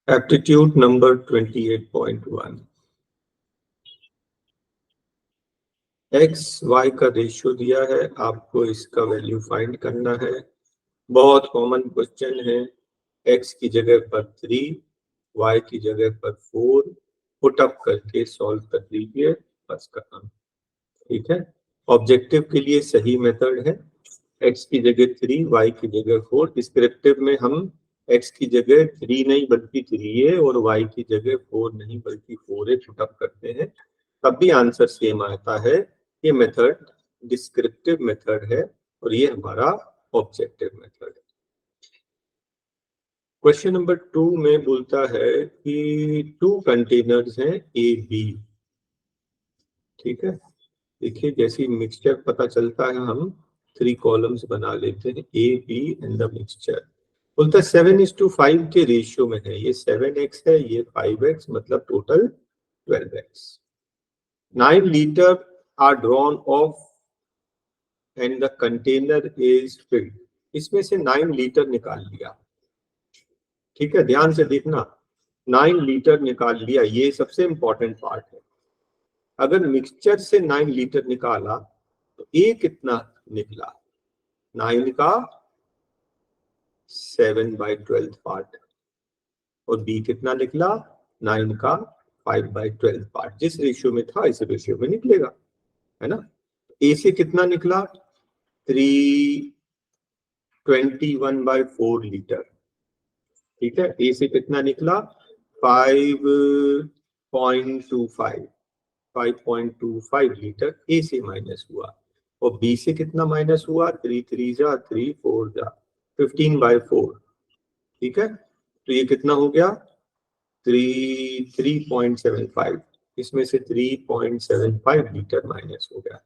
Aptitude number 28.1 x Y का ratio दिया है, आपको इसका वैल्यू फाइंड करना है। बहुत कॉमन क्वेश्चन है। एक्स की जगह पर 3, वाई की जगह पर 4 पुट अप करके सॉल्व कर दीजिए, बस खत्म। ठीक है, ऑब्जेक्टिव के लिए सही मेथड है। एक्स की जगह 3, वाई की जगह 4। डिस्क्रिप्टिव में हम एक्स की जगह 3 नहीं बल्कि 3a और वाई की जगह 4 नहीं बल्कि 4a पुटअप करते हैं, तब भी आंसर सेम आता है। ये मेथड डिस्क्रिप्टिव मेथड है और ये हमारा ऑब्जेक्टिव मेथड है। क्वेश्चन नंबर 2 में बोलता है कि 2 कंटेनर्स हैं ए बी। ठीक है, देखिए जैसे मिक्सचर पता चलता है हम 3 कॉलम्स बना लेते हैं, A B and the mixture. बोलता है 7:5 के रेशियो में है। ये 7x है, ये 5x, मतलब total 12x। 9 litres are drawn off and the container is filled. इसमें से 9 लीटर निकाल लिया। ठीक है, ध्यान से देखना, 9 लीटर निकाल लिया, ये सबसे इंपॉर्टेंट पार्ट है। अगर मिक्सचर से 9 लीटर निकाला तो ए कितना निकला? 9 का 7/12 पार्ट। और बी कितना निकला? 9 का 5/12 पार्ट। जिस रेशियो में था इस रेशियो में निकलेगा, है ना। ए से कितना निकला? 321/4 लीटर। ठीक है, ए से कितना निकला? 5.25 लीटर ए से माइनस हुआ। और बी से कितना माइनस हुआ? 3 3 जा 3 4 जा 15/4। ठीक है, तो ये कितना हो गया? 3.75। इसमें से 3.75 लीटर माइनस हो गया।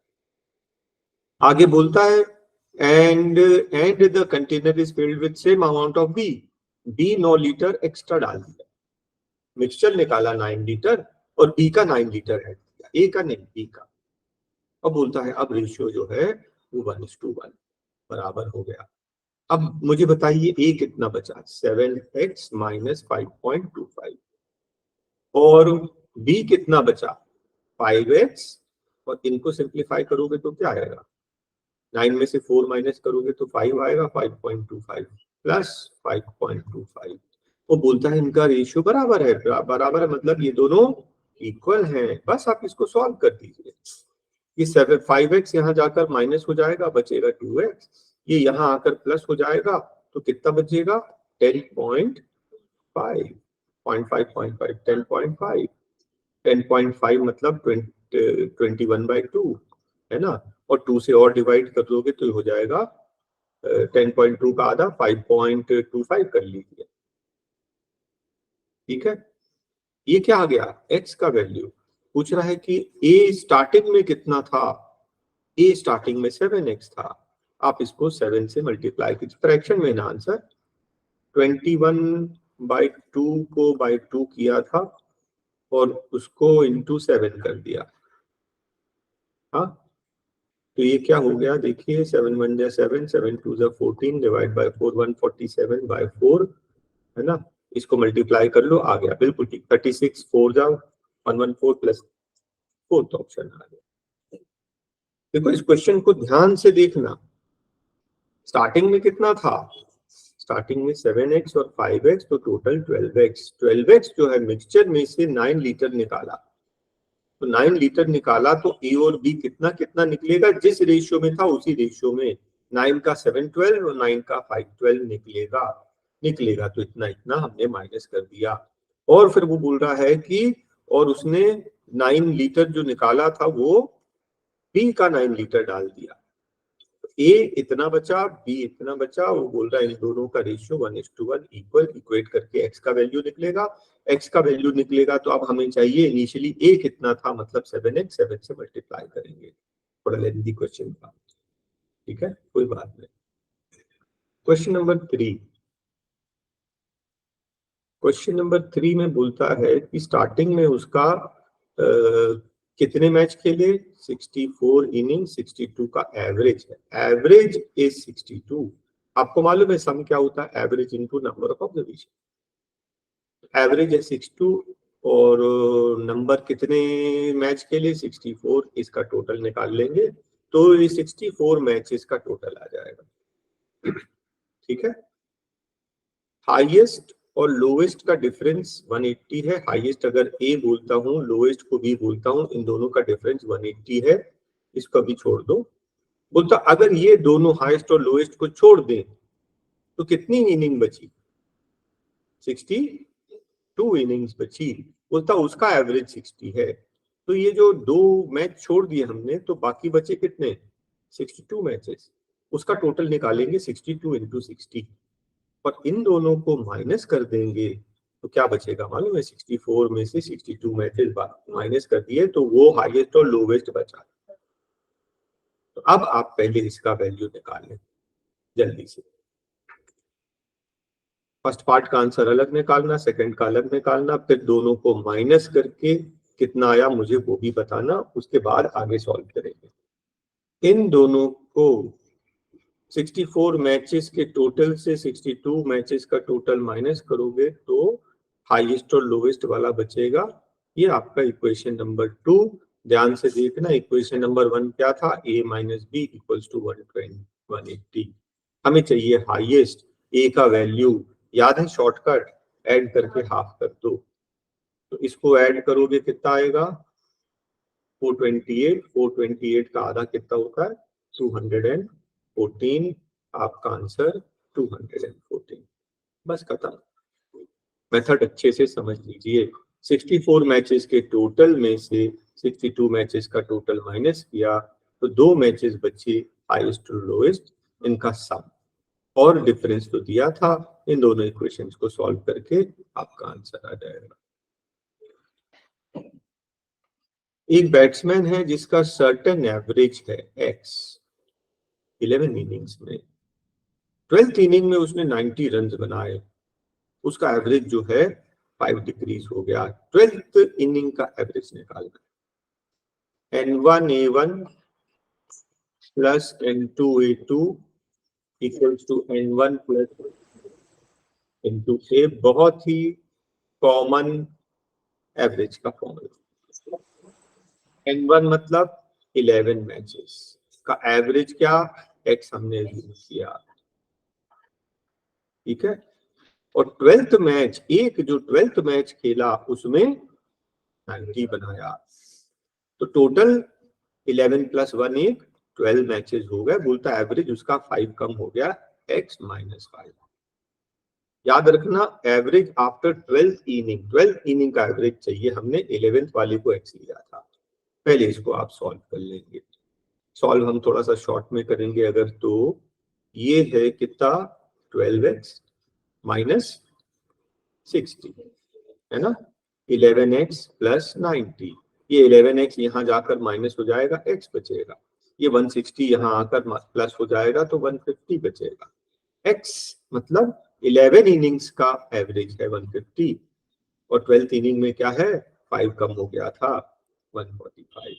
आगे बोलता है and the container is filled with same amount of B. B 9 litres extra डाल दिया। मिक्सचर निकाला 9 लीटर और बी का 9 लीटर ऐड किया, ए का नहीं, बी का। अब बोलता है अब रेशियो जो है वो 1:1 बराबर हो गया। अब मुझे बताइए ए कितना बचा? 7x minus 5.25। और बी कितना बचा? 5x। और इनको सिंप्लीफाई करोगे तो क्या आएगा? 9 में से 4 माइनस करोगे तो 5 आएगा। 5.25 प्लस 5.25। वो बोलता है इनका रेशियो बराबर है। बराबर है मतलब ये दोनों इक्वल हैं। बस आप इसको सॉल्व कर दीजिए। ये 5x यहाँ जाकर माइनस हो जाएगा, बचेगा 2x। ये यहाँ आकर प्लस हो जाएगा तो कितना बचेगा? 10.5। 10.5 10.5 मतलब 21/2, है ना। और 2 से और डिवाइड कर दोगे तो हो जाएगा 10.2 का आधा 5.25 कर लीजिए। ठीक है, ये क्या आ गया? x का वैल्यू पूछ रहा है कि a स्टार्टिंग में कितना था? a स्टार्टिंग में 7x था। आप इसको 7 से मल्टीप्लाई कीजिए, फ्रैक्शन में ना आंसर। 21/2 को बाई 2 किया था और उसको इंटू 7 कर दिया। हाँ, तो ये क्या हो गया? देखिए 7 1 जा 7, 7 2 जा 14 डिवाइड बाय 4 147/4, है ना। इसको मल्टीप्लाई कर लो, आ गया बिल्कुल ठीक। 36 4 जा 114 प्लस 4th ऑप्शन आ गया। देखो इस क्वेश्चन को ध्यान से देखना। स्टार्टिंग में कितना था? स्टार्टिंग में 7x और 5x, तो टोटल 12x। 12x जो है मिक्सचर में से 9 लीटर निकाला, तो 9 लीटर निकाला तो ए और बी कितना कितना निकलेगा? जिस रेशियो में था उसी रेशियो में। 9 का 712 और 9 का 512 निकलेगा तो इतना इतना हमने माइनस कर दिया। और फिर वो बोल रहा है कि और उसने 9 लीटर जो निकाला था वो बी का 9 लीटर डाल दिया। ए इतना बचा, बी इतना बचा। वो बोल रहा है इन दोनों का रेशियो 1:1 इक्वल। इक्वेट करके एक्स का वैल्यू निकलेगा। एक्स का वैल्यू निकलेगा तो अब हमें चाहिए इनिशियली ए कितना था, मतलब 7x। 7 से मल्टीप्लाई करेंगे। थोड़ा लेंथी क्वेश्चन था, ठीक है, कोई बात नहीं। Question number 3। क्वेश्चन नंबर 3 में बोलता है कि स्टार्टिंग में उसका कितने मैच खेले? 64 इनिंग, 62 का एवरेज है। Average is 62। आपको मालूम है सम क्या होता है? Average into number of observation. Average है 62 और नंबर कितने मैच के लिए 64, इसका टोटल निकाल लेंगे तो ये 64 मैचेस का टोटल आ जाएगा। ठीक है, हाईएस्ट और लोवेस्ट का डिफरेंस 180 है। हाईएस्ट अगर ए बोलता हूँ, लोवेस्ट को बी बोलता हूँ, इन दोनों का डिफरेंस 180 है, इसको भी छोड़ दो। बोलता अगर ये दोनों हाईएस्ट और लोवेस्ट को छोड़ दें तो कितनी इनिंग बची, 62 इनिंग्स बची। बोलता उसका एवरेज 60 है। तो ये जो दो मैच छोड़ दिए हमने तो बाकी बचे कितने, 62 मैचेस, उसका टोटल निकालेंगे 62 इंटू 60 और इन दोनों को माइनस कर देंगे तो क्या बचेगा मालूम है, 64 में से 62 मैचेस माइनस कर दिए तो वो हाईएस्ट और लोवेस्ट बचा। तो अब आप पहले इसका वैल्यू निकाल लें जल्दी से। फर्स्ट पार्ट का आंसर अलग निकालना, सेकंड का अलग निकालना, फिर दोनों को माइनस करके कितना आया मुझे वो भी बताना, उसके बाद आगे सॉल्व करेंगे। इन दोनों को 64 मैचेस के टोटल से 62 मैचेस का टोटल माइनस करोगे तो हाईएस्ट और लोवेस्ट वाला बचेगा। ये आपका इक्वेशन नंबर 2। ध्यान से देखना, इक्वेशन नंबर 1 क्या था, a minus B equals to 180। हमें चाहिए हाईएस्ट, a का वैल्यू याद है, शॉर्टकट ऐड करके हाफ कर दो, तो इसको ऐड करोगे कितना आएगा 428। 428 का आधा कितना होता है 214। आपका आंसर 214। बस खत्म। मेथड अच्छे से समझ लीजिए। 64 मैचेस के टोटल में से 62 मैचेस का टोटल माइनस किया तो दो मैचेस बचे हाईएस्ट और लोएस्ट, इनका सम और डिफरेंस तो दिया था। इन दोनों इक्वेशंस को सॉल्व करके आपका आंसर आ जाएगा। एक बैट्समैन है जिसका सर्टेन एवरेज है x 11 इनिंग्स में। 12th इनिंग में उसने 90 रन बनाए, उसका एवरेज जो है 5 डिक्रीज हो गया। 12th इनिंग का एवरेज निकालना है। N1A1 plus N2A2 equals to N1 plus N2A, बहुत ही कॉमन एवरेज का फॉर्मूला। N1 मतलब 11 मैचेस का एवरेज क्या, x हमने यूज किया, ठीक है। और 12th मैच, एक जो 12th मैच खेला उसमें 90 बनाया, तो टोटल 11 प्लस 1 एक 12 मैचेस हो गए। बोलता एवरेज उसका 5 कम हो गया, x माइनस 5। याद रखना average after 12th inning, 12th inning का एवरेज चाहिए, हमने 11th वाले को x लिया था। पहले इसको आप सॉल्व कर लेंगे। सॉल्व हम थोड़ा सा शॉर्ट में करेंगे अगर, तो ये है कितना 12x माइनस 60 है ना, 11x प्लस 90। ये 11x यहाँ जाकर माइनस हो जाएगा, x बचेगा। ये 160 यहाँ आकर प्लस हो जाएगा तो 150 बचेगा। x मतलब 11 इनिंग्स का एवरेज है 150 और 12th इनिंग में क्या है 5 कम हो गया था 145।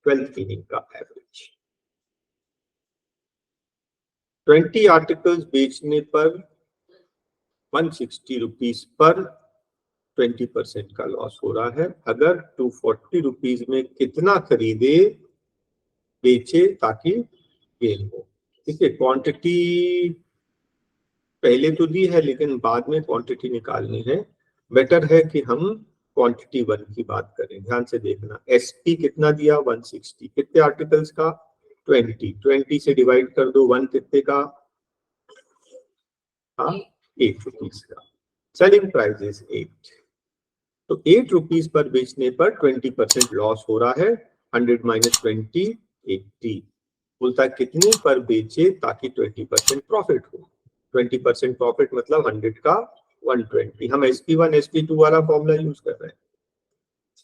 12th इनिंग का एवरेज। 20 आर्टिकल्स बेचने पर 160 रुपीज पर 20% का लॉस हो रहा है। अगर 240 रुपीज में कितना खरीदे बेचे ताकि गेन हो। ठीक है, क्वांटिटी पहले तो दी है लेकिन बाद में क्वांटिटी निकालनी है। बेटर है कि हम क्वांटिटी 1 की बात करें। ध्यान से देखना, एसपी कितना दिया 160, कितने आर्टिकल्स का 20, 20 से डिवाइड कर दो, 1 कितने का, हाँ 8 रुपीज का। सेलिंग प्राइस इज 8, तो 8 रुपीज पर बेचने पर 20% लॉस हो रहा है। 100 माइनस 20 80। बोलता है कितनी पर बेचे ताकि 20% प्रॉफिट हो। 20% प्रॉफिट मतलब 100 का 120। हम SP1 SP2 वाला फॉर्मूला यूज कर रहे हैं।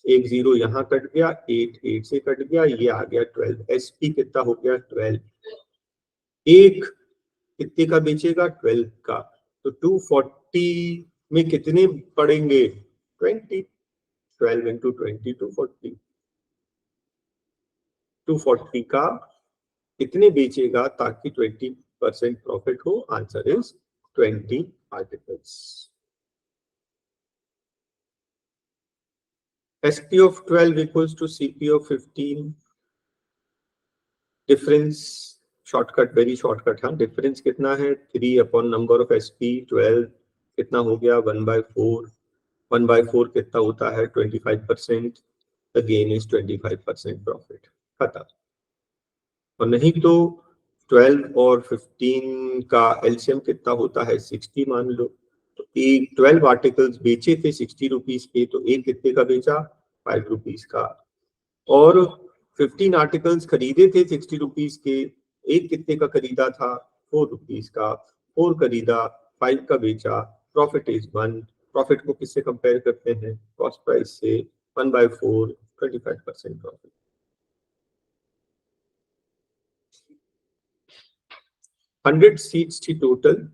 एक जीरो यहाँ कट गया, 8 से कट गया, ये आ गया 12। SP कितना हो गया 12। एक कितने का बेचेगा 12 का, तो 240 में कितने पड़ेंगे 20। 12 इंटू 20 240। 240 का कितने बेचेगा ताकि 20% प्रॉफिट हो, answer is 20 articles. SP of 12 equals to CP of 15. Difference shortcut, very shortcut, हाँ, डिफरेंस कितना है 3 अपॉन नंबर ऑफ SP 12 कितना हो गया 1/4, 1/4 कितना होता है 25%, द गेन इज 25% प्रॉफिट, खत्म। और नहीं तो 12 और 15 का एलसीएम कितना होता है 60 मान लो, तो एक 12 आर्टिकल्स बेचे थे 60 रुपीज के, तो एक कितने का बेचा 5 रुपीज का, और 15 आर्टिकल्स खरीदे थे 60 रुपीज के, एक कितने का खरीदा था 4 रुपीज का, 4 खरीदा 5 का बेचा, प्रॉफिट इज 1। प्रॉफिट को किससे कंपेयर करते हैं कॉस्ट प्राइस से, 1/4 25% प्रॉफिट। हंड्रेड सीट्स थी टोटल,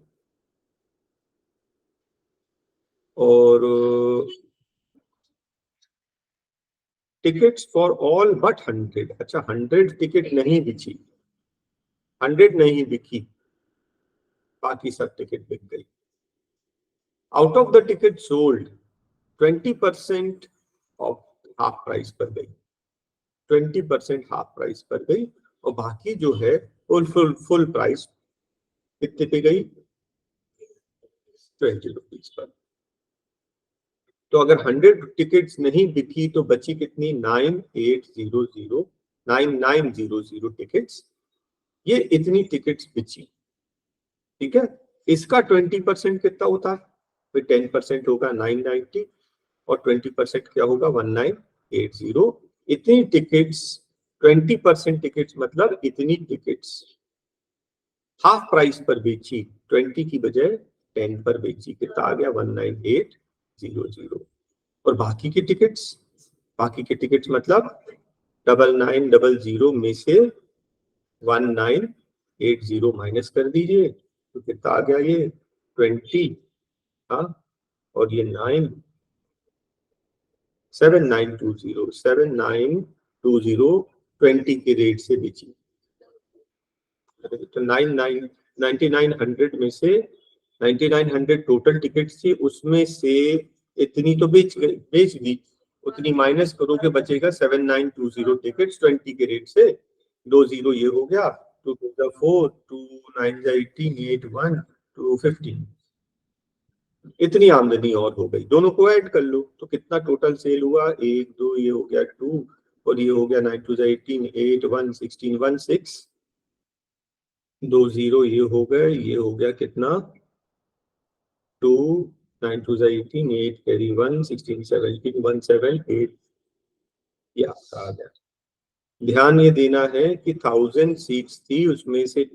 और टिकट्स फॉर ऑल बट 100। अच्छा 100 टिकट नहीं बिकी, 100 नहीं बिकी, बाकी सब टिकट बिक गई। Out of the ticket sold 20% of half price पर गई, 20% हाफ प्राइस पर गई, और बाकी जो है फुल प्राइस कितने पे गई 20 रुपीज पर। तो अगर 100 टिकट्स नहीं बिकी तो बची कितनी 9900 टिकट्स, ये इतनी टिकट्स बिची, ठीक है। इसका 20% कितना होता है, फिर 10% होगा 990, और 20% क्या होगा 1980। इतनी टिकट्स, 20% टिकट्स मतलब इतनी टिकट्स हाफ प्राइस पर बेची, 20 की बजाय 10 पर बेची, कितना आ गया 19800। और बाकी के टिकट्स, बाकी के टिकट्स मतलब 9900 में से 1980 माइनस कर दीजिए, तो कितना आ गया ये 20, हाँ, और ये 7920 20 के रेट से बेची। तो 9900 में से 9900 टोटल टिकट्स थी, उसमें से इतनी तो बेच दी, उतनी माइनस करोगे बचेगा 7920 टिकट्स 20 के रेट से, 20 ये हो गया, 2 2 4, 2 9 18, 8 1 2 15, इतनी आमदनी और हो गई। दोनों को ऐड कर लो तो कितना टोटल सेल हुआ 1 2, ये हो गया 2, और ये हो गया 9 2 18, 8 1 16 1 6, 2 0 ये हो गए, ये हो गया कितना 2 9 2 18, 8 कैरी 1 16 17 1 7 8, ये आपका आ गया। ध्यान ये देना है कि 1000 सीट्स थी, उसमें से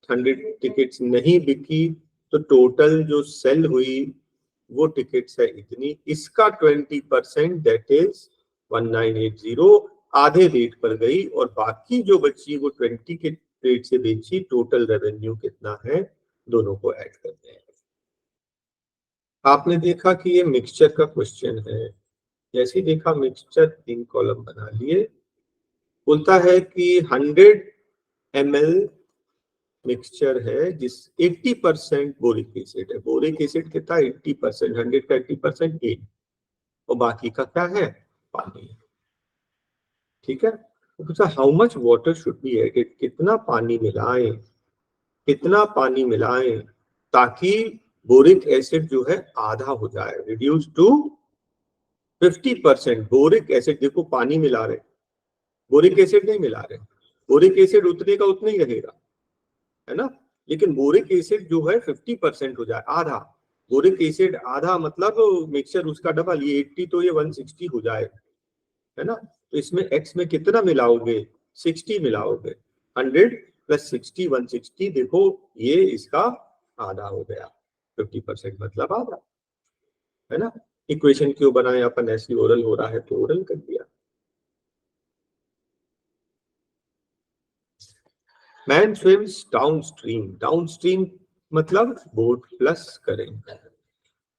100 टिकट्स नहीं बिकी, तो टोटल जो सेल हुई वो टिकट्स है इतनी, इसका 20% दैट इज 1980 आधे रेट पर गई, और बाकी जो बची वो 20 के रेट से बेची। टोटल रेवेन्यू कितना है, दोनों को ऐड करते हैं। आपने देखा कि ये मिक्सचर का क्वेश्चन है, जैसे ही देखा मिक्सचर 3 कॉलम बना लिए, बोलता है कि 100 ml मिक्सचर है जिस 80% बोरिक एसिड है, बोरिक एसिड कितना 80%, 100 का 80% 8, और बाकी का क्या है पानी, ठीक है। तो how much water should be added, कितना पानी मिलाएं, कितना पानी मिलाएं ताकि बोरिक एसिड जो है आधा हो जाए, रिड्यूस टू 50%। बोरिक एसिड देखो पानी मिला रहे, बोरिक एसिड नहीं मिला रहे, बोरिक एसिड उतने का उतना ही रहेगा, है ना, लेकिन बोरिक एसिड जो है 50% हो जाए, आधा। बोरिक एसिड आधा मतलब मिक्सचर उसका डबल, ये 80 तो ये 160 हो जाए, है ना। तो इसमें x में कितना मिलाओगे 60 मिलाओगे, 100 + 60 160, देखो ये इसका आधा हो गया, 50% मतलब आधा, है ना। इक्वेशन क्यों बनाए अपन, ऐसी ओरल हो रहा है तो ओरल कर दिया। मैन स्विम्स डाउनस्ट्रीम, डाउनस्ट्रीम मतलब बोट प्लस करेंट,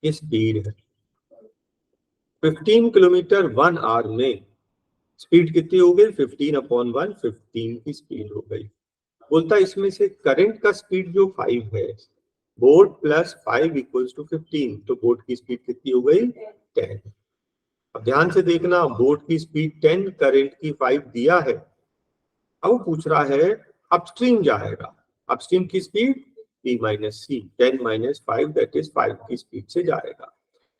ये स्पीड है 15 किलोमीटर 1 आवर में, स्पीड कितनी हो गई 15/1, 15 की स्पीड हो गई। बोलता है इसमें से करंट का स्पीड जो 5 है, बोट + 5 = 15, तो बोट की स्पीड कितनी हो गई 10। अब ध्यान से देखना, बोट की स्पीड 10, करंट की 5 दिया है। अब वो पूछ रहा है अपस्ट्रीम जाएगा, अपस्ट्रीम की speed p minus C, 10 minus 5 that is 5 की स्पीड से जाएगा,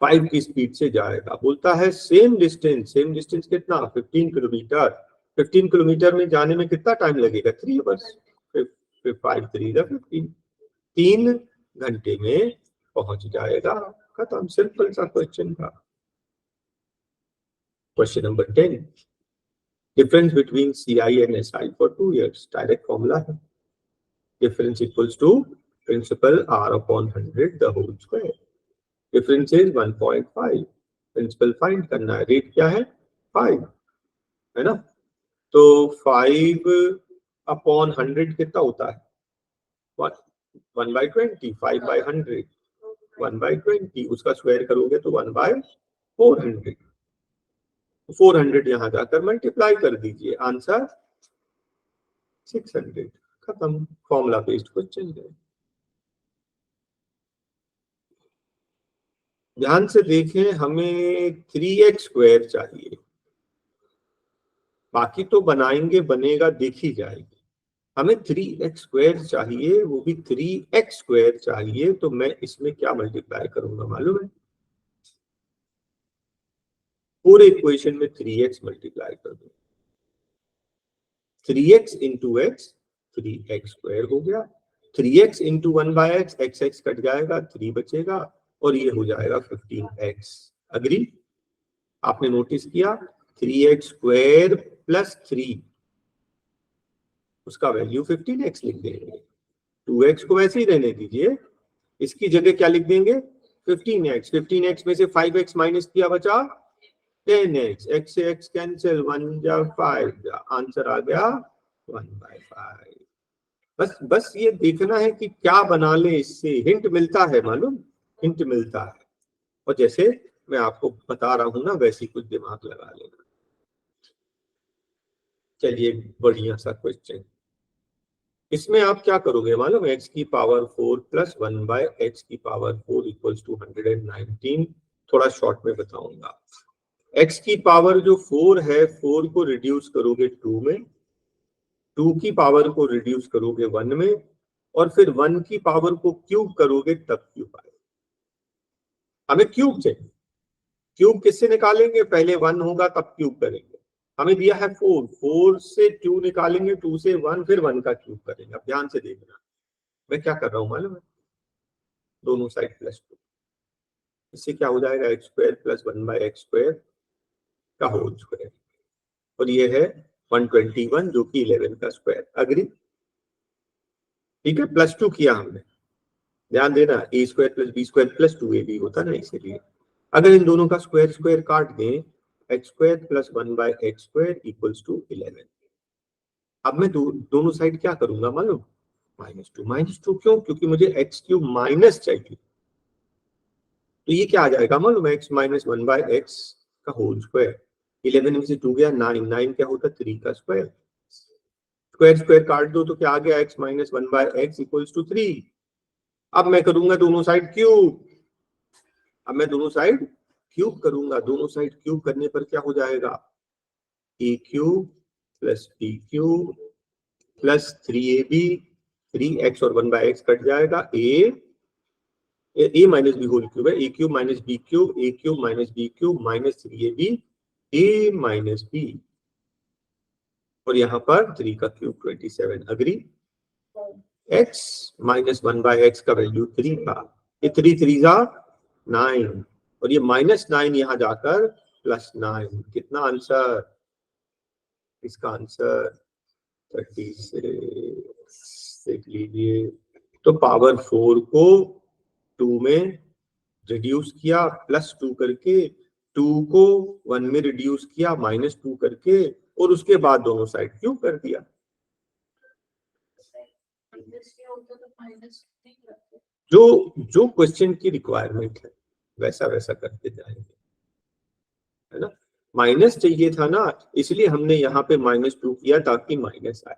5 की स्पीड से जाएगा। बोलता है सेम डिस्टेंस कितना, 15 किलोमीटर। 15 किलोमीटर में जाने में कितना टाइम लगेगा, 3 आवर्स। 5 3 15, 3 घंटे में पहुंच जाएगा। खत्म, सिंपल सा क्वेश्चन था। Question number 10, difference between CI and SI for 2 years, direct formula है। Difference equals to principal R upon 100 the whole square. Difference is 1.5, principal find करना है, रेट क्या है 5, है ना। तो 5 अपॉन 100 कितना होता है, 1/20, 5/100, 1/20, उसका स्क्वायर करोगे तो 1/400। 400 यहां जाकर मल्टीप्लाई कर दीजिए, आंसर 600। खत्म, फॉर्मूला बेस्ड क्वेश्चन है। ध्यान से देखें, हमें 3x स्क्वायर चाहिए, बाकी तो बनाएंगे, बनेगा देखी जाएगी। हमें 3x स्क्वायर चाहिए, वो भी 3x स्क्वायर चाहिए। तो मैं इसमें क्या मल्टीप्लाई करूंगा मालूम है, पूरे इक्वेशन में 3x मल्टीप्लाई कर दूंगा। 3x into x, 3x square हो गया। 3x into 1/x, x cut जाएगा, 3 बचेगा, और ये हो जाएगा 15x। अग्री, आपने नोटिस किया 3x स्क्वायर प्लस 3, उसका वैल्यू 15x लिख देंगे। 2x को वैसे ही रहने दीजिए, इसकी जगह क्या लिख देंगे 15x। 15x में से 5x माइनस किया, बचा 10x, x से x कैंसिल, 1 जा 5 जा, आंसर आ गया 1/5। बस ये देखना है कि क्या बना ले, इससे हिंट मिलता है, मालूम, हिंट मिलता है। और जैसे मैं आपको बता रहा हूं ना, वैसे कुछ दिमाग लगा लेना। चलिए बढ़िया सा क्वेश्चन, इसमें आप क्या करोगे मालूम, x की पावर 4 प्लस 1/x की पावर 4 इक्वल्स टू 119। थोड़ा शॉर्ट में बताऊंगा। x की पावर जो 4 है, 4 को रिड्यूस करोगे 2 में, 2 की पावर को रिड्यूस करोगे 1 में, और फिर 1 की पावर को क्यूब करोगे तब क्यूब आएगा। हमें क्यूब चाहिए, क्यूब किससे निकालेंगे, पहले 1 होगा तब क्यूब करेंगे। हमें दिया है 4, 4 से 2 निकालेंगे, 2 से 1, फिर 1 का क्यूब करेंगे। अब ध्यान से देखना, मैं क्या कर रहा हूं मालूम है, दोनों साइड +2, इससे क्या हो जाएगा x square plus 1/x square का होल स्क्वायर, और ये है 121 जो कि 11 का स्क्वायर। अग्री, ठीक है, +2 किया हमने। ध्यान देना, a square plus b square plus 2ab होता ना, इसीलिए अगर इन दोनों का स्क्वायर स्क्वायर काट दें, x square plus 1/x square equals to 11। अब मैं दोनों साइड क्या करूंगा मालूम, -2 क्यों, क्योंकि मुझे x क्यूब माइनस चाहिए। तो ये क्या आ जाएगा मालूम, x माइनस 1/x का होल स्क्वायर। 11 में से 2 गया 9, 9 क्या होता है 3 का स्क्वायर। स्क्वायर स्क्वायर काट दो तो क्या आ गया, x minus 1/x equals to 3। अब मैं करूंगा दोनों साइड क्यूब, अब मैं दोनों साइड क्यूब करूंगा। दोनों साइड क्यूब करने पर क्या हो जाएगा, a cube plus b cube plus 3ab, 3x और 1/x कट जाएगा, a minus B whole cube है, a cube minus b cube, a cube minus b cube minus 3ab, a minus b, और यहाँ पर 3 का cube 27। Agree, x minus 1/x का value 3 था, ये 3 3 जा 9, और ये -9 यहाँ जाकर +9, कितना आंसर, इसका आंसर 36 देख लीजिए। तो पावर 4 को 2 में रिड्यूस किया +2 करके, 2 को 1 में रिड्यूस किया -2 करके, और उसके बाद दोनों साइड क्यूब कर दिया। जो क्वेश्चन की रिक्वायरमेंट है वैसा वैसा करते जाएंगे, है ना। माइनस चाहिए था ना, इसलिए हमने यहाँ पे -2 किया ताकि माइनस आए।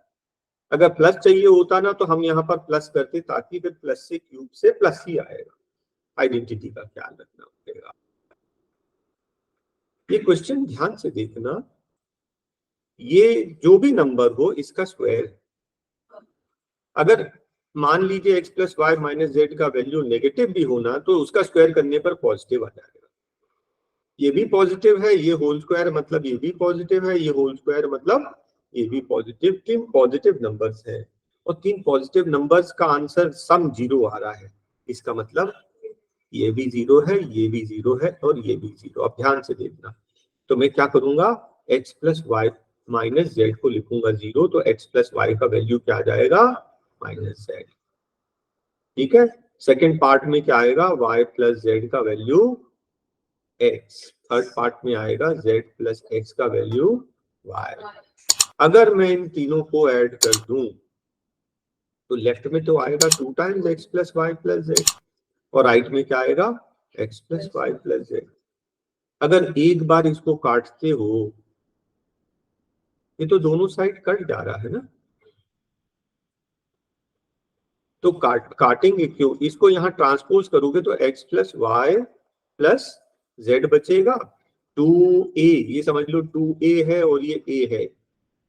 अगर प्लस चाहिए होता ना तो हम यहाँ पर प्लस करते, ताकि फिर प्लस से क्यूब से प्लस ही आएगा। आइडेंटिटी का ख्याल रखना पड़ेगा। ये क्वेश्चन ध्यान से देखना, ये जो भी नंबर हो इसका स्क्वायर, अगर मान लीजिए x plus Y minus Z का वैल्यू नेगेटिव भी होना तो उसका स्क्वायर करने पर पॉजिटिव आ जाएगा। ये भी पॉजिटिव है, ये होल स्क्वायर मतलब ये भी पॉजिटिव है, ये होल स्क्वायर मतलब ये भी पॉजिटिव। 3 पॉजिटिव नंबर्स है और 3 पॉजिटिव नंबर्स का आंसर सम 0 आ रहा है, इसका मतलब ये भी 0 है, ये भी 0 है और ये भी 0। अब ध्यान से देखना, तो मैं क्या करूंगा, x plus Y minus Z को लिखूंगा 0, तो x प्लस वाई का वैल्यू क्या आ जाएगा, माइनस जेड। ठीक है, सेकेंड पार्ट में क्या आएगा, y प्लस जेड का वैल्यू x, थर्ड पार्ट में आएगा z प्लस x का वैल्यू y। अगर मैं इन तीनों को ऐड कर दूं तो लेफ्ट में तो आएगा 2 times x plus Y plus Z और राइट में क्या आएगा, x plus Y plus Z. अगर एक बार इसको काटते हो, ये तो दोनों साइड कट जा रहा है ना, तो काटेंगे क्यों, इसको यहाँ ट्रांसपोज करोगे तो x plus Y plus Z बचेगा, 2a, ये समझ लो 2a है और ये a है,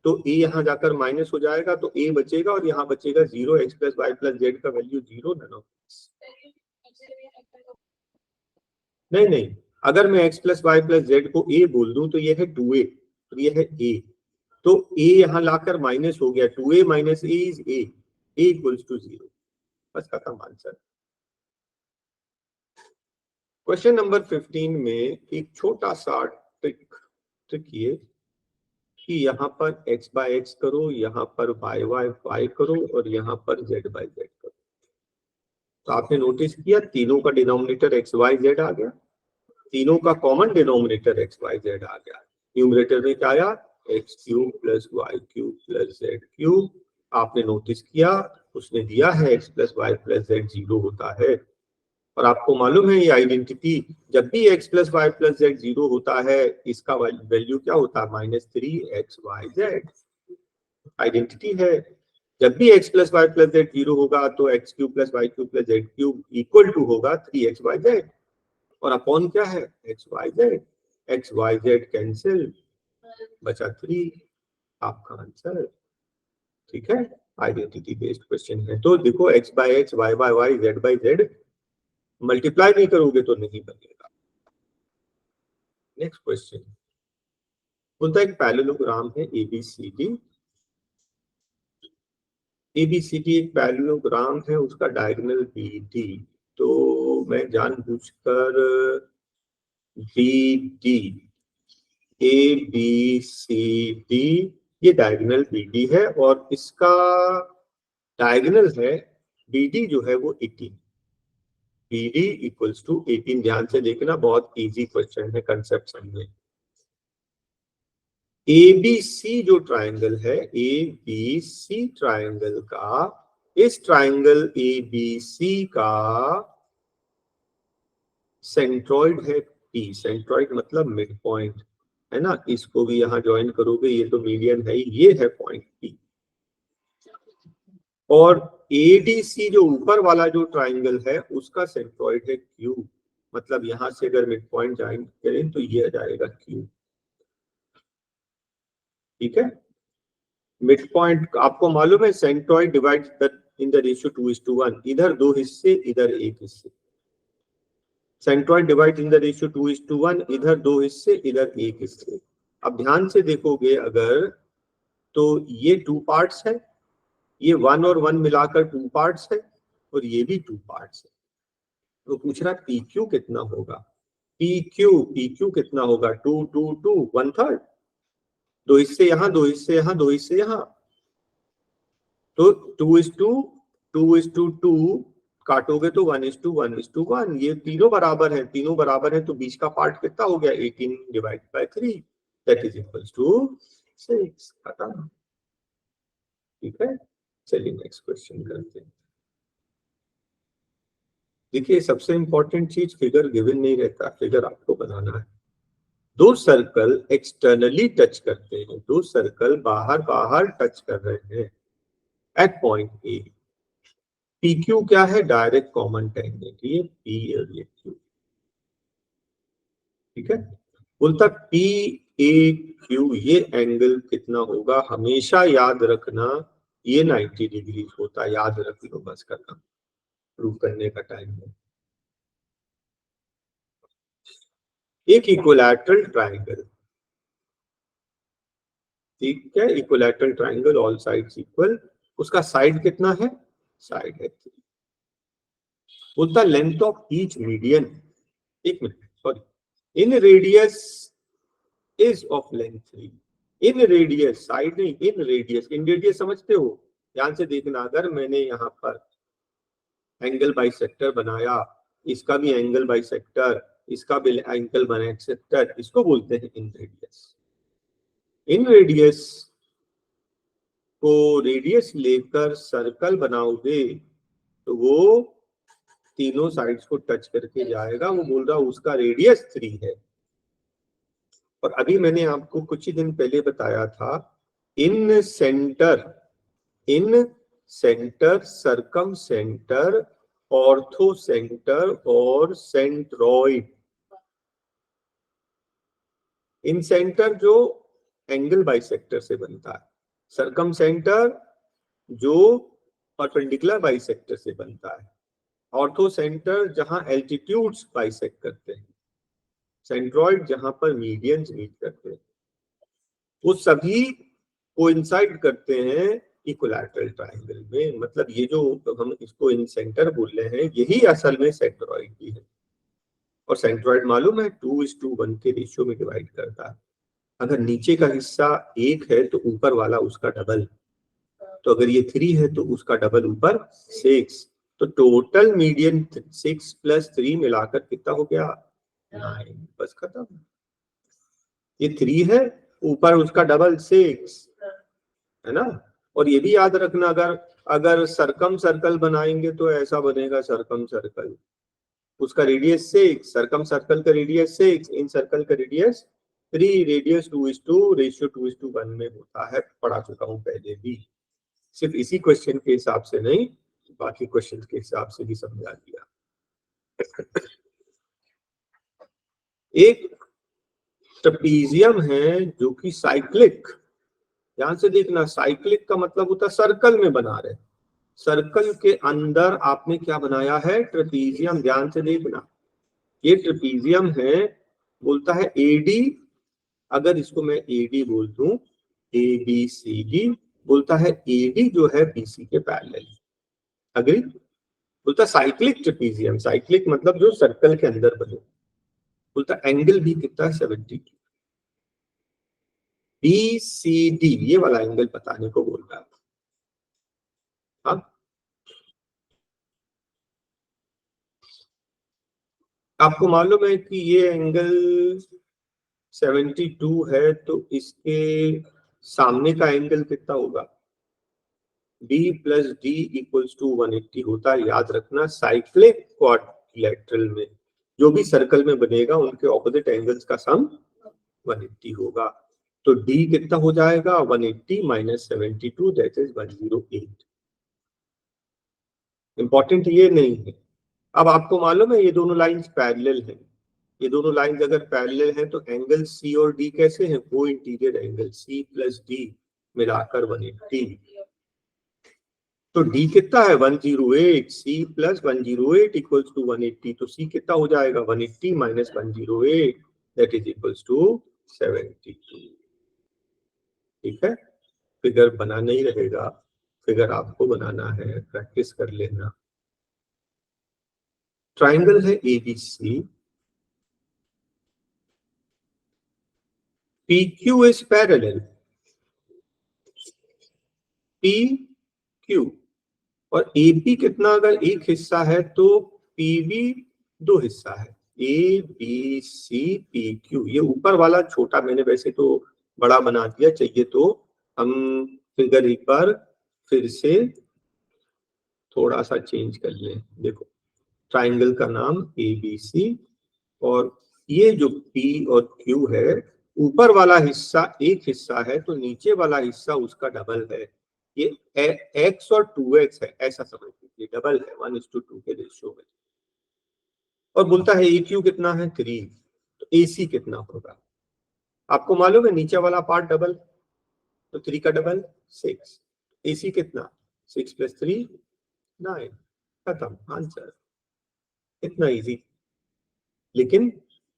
तो a यहाँ जाकर माइनस हो जाएगा तो a बचेगा और यहाँ बचेगा 0, x plus Y plus Z का वैल्यू 0। नहीं नहीं, अगर मैं x plus Y plus Z को a बोल दूं तो ये है 2a, तो ये है a, तो a यहाँ लाकर माइनस हो गया, 2a minus a is a equals to 0। बस खत्म आंसर। क्वेश्चन नंबर 15 में एक छोटा सा ट्रिक ये कि यहाँ पर x बाय x करो, यहाँ पर y करो और यहाँ पर z बाय z करो। तो आपने नोटिस किया तीनों का डिनोमिनेटर x y z आ गया, तीनों का common denominator x y z आ गया। न्यूमरेटर में क्या आया, x cube plus Y cube plus Z cube. आपने नोटिस किया उसने दिया है x plus Y plus Z 0 होता है, और आपको मालूम है ये आइडेंटिटी, जब भी x plus Y plus Z 0 होता है इसका वैल्यू क्या होता है, -3xyz। आइडेंटिटी है, जब भी x plus Y plus Z 0 होगा तो x cube plus Y cube plus Z cube equal to होगा 3xyz, और अपॉन क्या है, xyz कैंसिल, बचा 3, आपका आंसर। ठीक है, आइडेंटिटी बेस्ड क्वेश्चन है, तो देखो x by x, y by y, z by z multiply नहीं करोगे तो नहीं बनेगा। नेक्स्ट क्वेश्चन बोलता है एक पैरेललोग्राम है एबीसीडी, एबीसीडी एक पैरेललोग्राम है, उसका डायगोनल बीडी, तो मैं जानबूझकर BD, A B C D, ये डायगोनल बीडी है और इसका डायगोनल है बीडी जो है वो 18, बीडी इक्वल्स टू 18। ध्यान से देखना, बहुत इजी क्वेश्चन है, कंसेप्ट समझे। एबीसी जो ट्रायंगल है, एबीसी ट्रायंगल का, इस ट्रायंगल एबीसी का सेंट्रॉइड है पी, सेंट्रॉइड मतलब मिड पॉइंट है ना, इसको भी यहां ज्वाइन करोगे, ये तो मीडियन है, ये है पॉइंट पी। और एडीसी जो ऊपर वाला जो ट्रायंगल है उसका सेंट्रॉइड है क्यू, मतलब यहां से अगर मिड पॉइंट ज्वाइन करें तो ये आ जाएगा क्यू। ठीक है, मिड पॉइंट आपको मालूम है centroid divide in the ratio 2:1, इधर 2 हिस्से इधर 1 हिस्से, centroid divide in the ratio 2:1, इधर 2 हिस्से इधर 1 हिस्से। अब ध्यान से देखोगे अगर, तो ये 2 पार्ट्स है, ये 1 और 1 मिलाकर 2 पार्ट्स है और ये भी 2 पार्ट्स है, तो पूछ रहा पी क्यू कितना होगा, पी क्यू कितना होगा, 2 2 2 1/3, 2 हिस्से यहाँ 2 हिस्से यहाँ 2 हिस्से यहाँ, तो 2:2 काटोगे तो 1:1:1, ये तीनों बराबर है, तीनों बराबर है, तो बीच का पार्ट कितना हो गया, 18 divide by 3 that is equals to 6। खत्म। ठीक है, चलिए नेक्स्ट क्वेश्चन करते हैं। देखिए सबसे इंपॉर्टेंट चीज, फिगर गिवन नहीं रहता, फिगर आपको बनाना है। दो सर्कल एक्सटर्नली टच करते हैं, दो सर्कल बाहर बाहर टच कर रहे हैं at point A, P Q क्या है, डायरेक्ट कॉमन टेंजेंट, ये पी और ये क्यू। ठीक है, बोलता पी ए क्यू ये एंगल कितना होगा, हमेशा याद रखना ये 90 डिग्री होता है, याद रख लो बस, करना प्रूव करने का टाइम है। एक इक्विलैटरल ट्राइंगल, ठीक है, equilateral triangle all sides equal, उसका साइड कितना है, साइड है 3। बोलता लेंथ ऑफ ईच मीडियन, एक minute sorry, in radius is of length 3। In radius, side नहीं, इन रेडियस, इन रेडियस समझते हो, ध्यान से देखना, अगर मैंने यहाँ पर एंगल बाइसेक्टर बनाया, इसका भी एंगल बाइसेक्टर, इसका भी एंगल बाइसेक्टर, इसको बोलते हैं इन रेडियस। इन रेडियस को रेडियस लेकर सर्कल बनाओगे तो वो तीनों साइड्स को टच करके जाएगा, वो बोल रहा उसका रेडियस 3 है। और अभी मैंने आपको कुछ ही दिन पहले बताया था, incentre, incentre, circumcentre, orthocentre और सेंट्रॉइड। इन सेंटर जो एंगल बाइसेक्टर से बनता है, सर्कम सेंटर जो परपेंडिकुलर बाइसेक्टर से बनता है, ऑर्थो सेंटर जहां एल्टीट्यूड्स बाइसेक्ट करते हैं, सेंट्रॉइड जहां पर मीडियंस मीट करते हैं, वो सभी कोइंसाइड करते हैं इक्विलैटरल ट्रायंगल में। मतलब ये जो हम इसको इन सेंटर बोल रहे हैं, यही असल में सेंट्रॉइड भी है। और सेंट्रॉइड मालूम है 2:1 के रेशियो में डिवाइड करता है। अगर नीचे का हिस्सा 1 है तो ऊपर वाला उसका डबल, तो अगर ये 3 है तो उसका डबल ऊपर 6, तो टोटल मीडियन 6 + 3 मिलाकर कितना हो गया, 9। बस खत्म। ये 3 है, ऊपर उसका डबल 6 है ना। और ये भी याद रखना, अगर अगर सर्कम सर्कल बनाएंगे तो ऐसा बनेगा सर्कम सर्कल, उसका रेडियस 6, सर्कम सर्कल का रेडियस 6, इन सर्कल का रेडियस 3, रेडियस 2:2, रेशियो 2:1 में होता है। पढ़ा चुका हूं पहले भी, सिर्फ इसी क्वेश्चन के हिसाब से नहीं, बाकी क्वेश्चन के हिसाब से भी समझा दिया। एक ट्रेपीजियम है जो कि साइक्लिक, ध्यान से देखना, साइक्लिक का मतलब होता है सर्कल में बना रहे, सर्कल के अंदर आपने क्या बनाया है, ट्रेपीजियम। ध्यान से देखना, ये ट्रेपीजियम है, बोलता है एडी, अगर इसको मैं एडी बोल दूं, ए बी सी डी, बोलता है एडी जो है बीसी के पैरेलल, अग्री। बोलता साइक्लिक ट्रेपीजियम, साइक्लिक मतलब जो सर्कल के अंदर बने। बोलता एंगल भी कितना है, 70। बी सी डी ये वाला एंगल बताने को बोल रहा है। हाँ, आपको मालूम है कि ये एंगल 72 है, तो इसके सामने का एंगल कितना होगा, B + D = 180 होता है। याद रखना, साइक्लिक क्वाड्रिलेटरल में जो भी सर्कल में बनेगा उनके ऑपोजिट एंगल्स का सम 180 होगा। तो D कितना हो जाएगा, 180 - 72, दैट इज 108। इंपॉर्टेंट ये नहीं है। अब आपको मालूम है ये दोनों लाइंस पैरेलल हैं, ये दोनों लाइंस अगर पैरेलल हैं तो एंगल C और D कैसे हैं, को इंटीरियर एंगल, C + D मिलाकर 180। तो D कितना है, 108, C + 108 = 180, तो C कितना हो जाएगा, 180 - 108, दैट इज = 72। ठीक है, फिगर बना नहीं रहेगा, फिगर आपको बनाना है, प्रैक्टिस कर लेना। ट्राइंगल है ABC, PQ is parallel, PQ, और AP कितना, अगर एक हिस्सा है तो PB 2 हिस्सा है, ABC PQ। ये ऊपर वाला छोटा, मैंने वैसे तो बड़ा बना दिया, चाहिए तो हम फिगर एक बार फिर से थोड़ा सा चेंज कर लें। देखो, ट्राइंगल का नाम ABC, और ये जो P और Q है, ऊपर वाला हिस्सा एक हिस्सा है तो नीचे वाला हिस्सा उसका डबल है। ये x और 2x है, ऐसा समझ लीजिए, डबल है, 1:2 के रेशियो में। और बोलता है AQ कितना है, 3, तो AC कितना होगा, आपको मालूम है नीचे वाला पार्ट डबल, तो 3 का डबल 6, AC कितना 6 + 3 9, खत्म आंसर। इतना इजी। लेकिन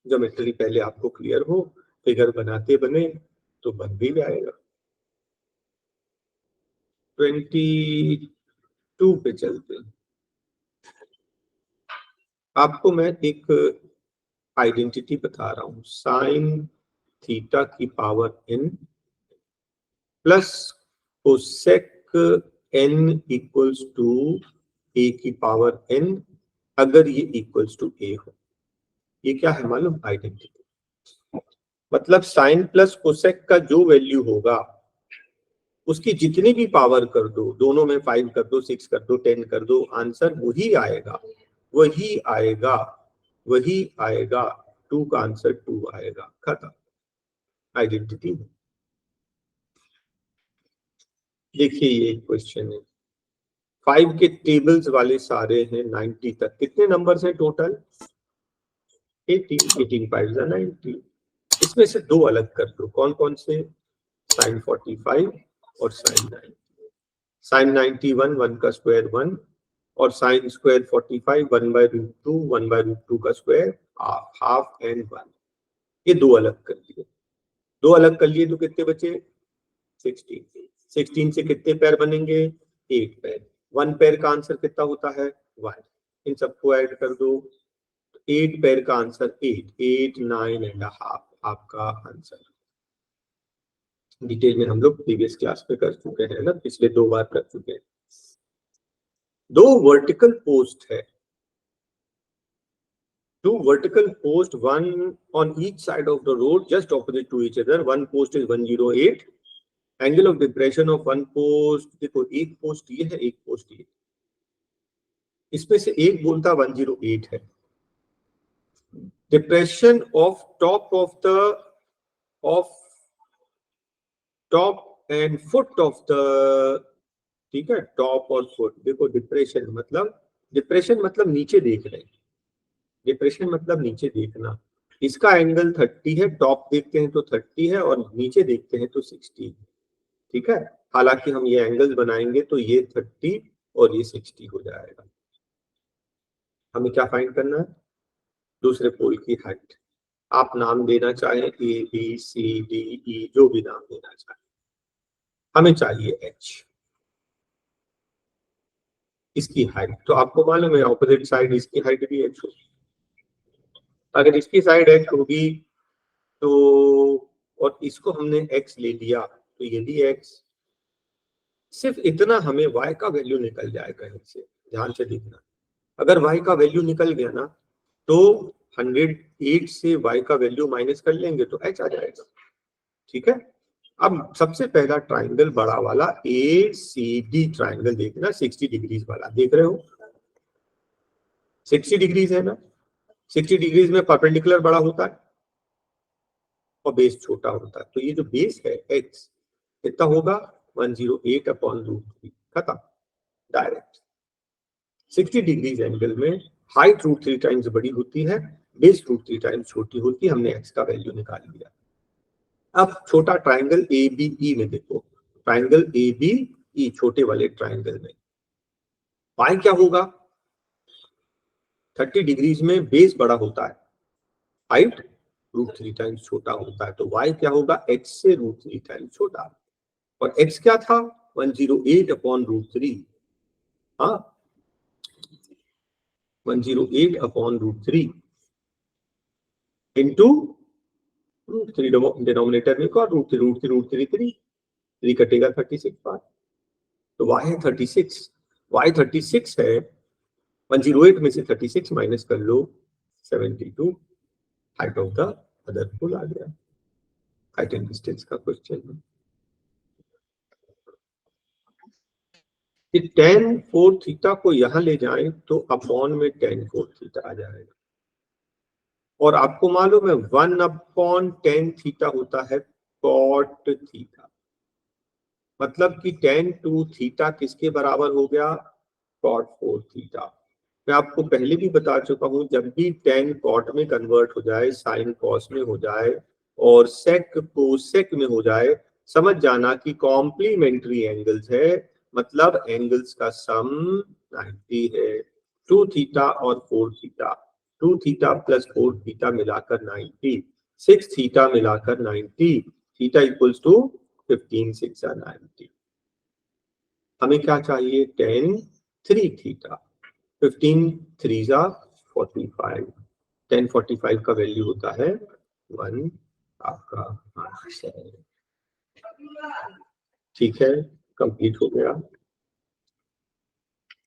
ज्योमेट्री पहले आपको क्लियर हो, फिगर बनाते बने तो बन भी जाएगा। 22 पे चलते हैं। आपको मैं एक आइडेंटिटी बता रहा हूं, साइन थीटा की power n plus cosec n equals to a की पावर n, अगर ये इक्वल्स टू a हो। ये क्या है मालूम? आइडेंटिटी। मतलब साइन प्लस कोसेक का जो वैल्यू होगा उसकी जितनी भी पावर कर दो, दोनों में 5 कर दो, 6 कर दो, 10 कर दो, आंसर वही आएगा, वही आएगा, वही आएगा। 2 का आंसर 2 आएगा, खत्म। आइडेंटिटी। देखिए ये क्वेश्चन है, 5 के टेबल्स वाले सारे हैं 90 तक। कितने नंबर्स हैं टोटल? 18, 18 5 90। इसमें से दो अलग कर दो, कौन कौन से? साइन 45 और साइन 90। साइन 91 1 का स्क्वायर 1, और साइन स्क्वायर 45 1/√2, 1/√2 का स्क्वायर हाफ एंड 1। ये दो अलग कर दिए, दो अलग कर लिए तो कितने बचे? 16। 16 से कितने पैर बनेंगे? 8 पैर। 1 पैर का आंसर कितना होता है? 1। इन सबको ऐड कर दो, 8 पैर का आंसर 8, 8 9.5 आपका आंसर। डिटेल में हम लोग प्रीवियस क्लास में कर चुके हैं ना, पिछले 2 बार कर चुके हैं। 2 वर्टिकल पोस्ट है, 2 vertical posts, one on each side of the road, just opposite to each other. One post is 108. Angle of depression of one post, देखो एक पोस्ट ये है, एक पोस्ट ये, इसमें से एक बोलता 108 है। Depression of top of the top and foot of the, ठीक है, टॉप और फुट। देखो डिप्रेशन मतलब नीचे देख रहे हैं, डिप्रेशन मतलब नीचे देखना। इसका एंगल 30 है, टॉप देखते हैं तो 30 है और नीचे देखते हैं तो 60। ठीक है, हालांकि हम ये एंगल्स बनाएंगे तो ये 30 और ये 60 हो जाएगा। हमें क्या फाइंड करना है? दूसरे पोल की हाइट। आप नाम देना चाहें ABCDE, जो भी नाम देना चाहें, हमें चाहिए H, इसकी हाइट। तो आपको मालूम है ऑपोजिट साइड इसकी हाइट भी H होगी। अगर इसकी साइड H होगी तो, और इसको हमने X ले लिया तो ये भी X। सिर्फ इतना हमें Y का वैल्यू निकल जाएगा इससे, ध्यान से देखना। अगर Y का वैल्यू निकल गया ना तो 108 से Y का वैल्यू माइनस कर लेंगे तो H आ जाएगा। ठीक है, अब सबसे पहला ट्राइंगल बड़ा वाला ACD ट्राइंगल देखना, 60 डिग्रीज वाला, देख रहे हो 60 डिग्रीज है ना। 60 डिग्रीज में परपेंडिकुलर बड़ा होता है और बेस छोटा होता है, तो ये जो बेस है X कितना होगा? 108/√3, खत्म, डायरेक्ट। 60 डिग्रीज एंगल में हाइट √3 टाइम्स बड़ी होती है, बेस √3 टाइम्स छोटी होती है। हमने X का वैल्यू निकाल लिया। अब छोटा ट्राइंगल ABE में देखो, ट्राइंगल ABE छोटे वाले ट्राइंगल में पाई क्या होगा? 30 डिग्रीज में बेस बड़ा होता है, हाइट √3 टाइम्स छोटा होता है, तो y क्या होगा? X से √3 टाइम्स छोटा। और x क्या था? 108/√3। हाँ, 108/√3 इंटू √3, डिनोमिनेटर में को √3 3 कटेगा 36 बार, तो y है 36। y 36 है, 108 में से 36 माइनस कर लो 72, height of the other pole आ गया। हाइट एंड डिस्टेंस का क्वेश्चन है। tan 4 थीटा को यहां ले जाएं तो अपॉन में tan 4 थीटा आ जाएगा। और आपको मालूम है 1/tan थीटा होता है cot थीटा, मतलब कि tan 2 थीटा किसके बराबर हो गया? cot 4 theta. मैं आपको पहले भी बता चुका हूं, जब भी tan cot में कन्वर्ट हो जाए, sin cos में हो जाए, और सेक को सेक में हो जाए, समझ जाना कि कॉम्प्लीमेंट्री एंगल्स है, मतलब एंगल्स का सम 90 है। 2 थीटा और 4 थीटा, 2 थीटा प्लस 4 थीटा मिलाकर 90, 6 थीटा मिलाकर 90, थीटा इक्वल्स टू 15 6 90। हमें क्या चाहिए? 10 3 थीटा, 15 3 45, 10 45 का वैल्यू होता है 1 आपका आंसर। ठीक है, कंप्लीट हो गया।